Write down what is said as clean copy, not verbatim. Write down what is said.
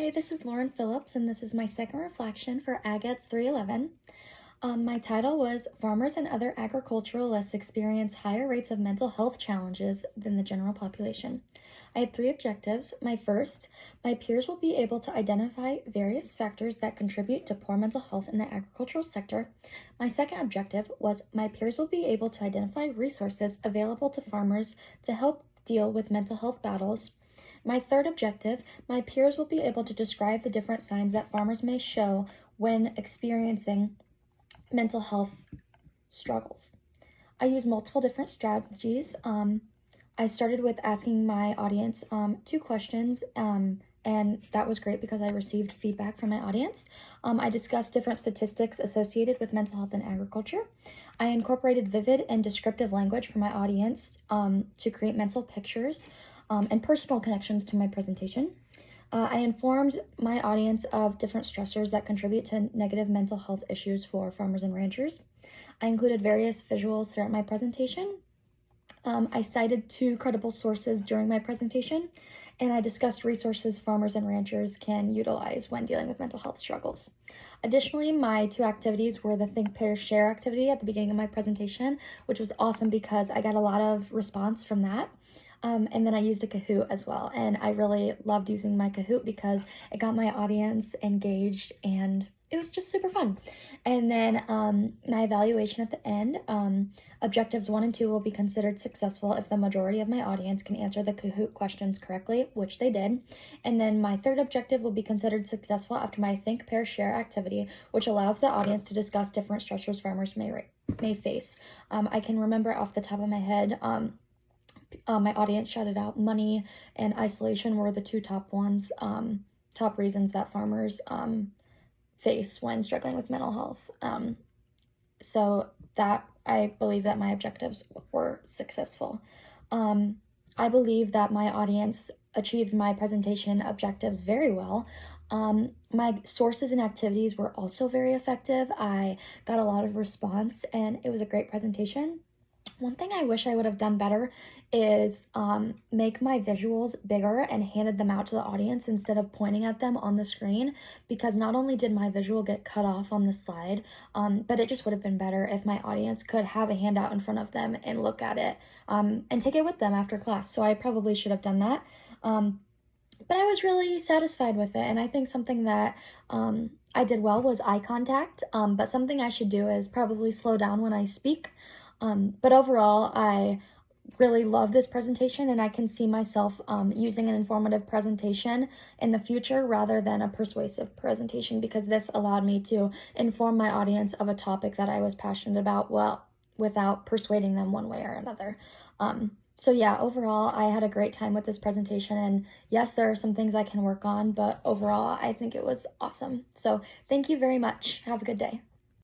Hi, this is Lauren Phillips, and this is my second reflection for Agates 311. My title was Farmers and Other Agriculturalists Experience Higher Rates of Mental Health Challenges Than the General Population. I had three objectives. My first, my peers will be able to identify various factors that contribute to poor mental health in the agricultural sector. My second objective was my peers will be able to identify resources available to farmers to help deal with mental health battles. My third objective, my peers will be able to describe the different signs that farmers may show when experiencing mental health struggles. I use multiple different strategies. I started with asking my audience two questions, and that was great because I received feedback from my audience. I discussed different statistics associated with mental health in agriculture. I incorporated vivid and descriptive language for my audience to create mental pictures and personal connections to my presentation. I informed my audience of different stressors that contribute to negative mental health issues for farmers and ranchers. I included various visuals throughout my presentation. I cited two credible sources during my presentation, and I discussed resources farmers and ranchers can utilize when dealing with mental health struggles. Additionally, my two activities were the Think, Pair, Share activity at the beginning of my presentation, which was awesome because I got a lot of response from that. And then I used a Kahoot as well, and I really loved using my Kahoot because it got my audience engaged and it was just super fun. And then my evaluation at the end, objectives 1 and 2 will be considered successful if the majority of my audience can answer the Kahoot questions correctly, which they did. And then my third objective will be considered successful after my Think, Pair, Share activity, which allows the audience to discuss different stressors farmers may face. I can remember off the top of my head, my audience shouted out money and isolation were the two top ones, top reasons that farmers face when struggling with mental health. So that I believe that my objectives were successful. I believe that my audience achieved my presentation objectives very well. My sources and activities were also very effective. I got a lot of response and it was a great presentation. One thing I wish I would have done better is make my visuals bigger and handed them out to the audience instead of pointing at them on the screen, because not only did my visual get cut off on the slide, but it just would have been better if my audience could have a handout in front of them and look at it and take it with them after class. So I probably should have done that. But I was really satisfied with it, and I think something that I did well was eye contact, but something I should do is probably slow down when I speak. But overall, I really love this presentation, and I can see myself using an informative presentation in the future rather than a persuasive presentation, because this allowed me to inform my audience of a topic that I was passionate about, well, without persuading them one way or another. So yeah, overall, I had a great time with this presentation, and yes, there are some things I can work on, but overall, I think it was awesome. So thank you very much. Have a good day.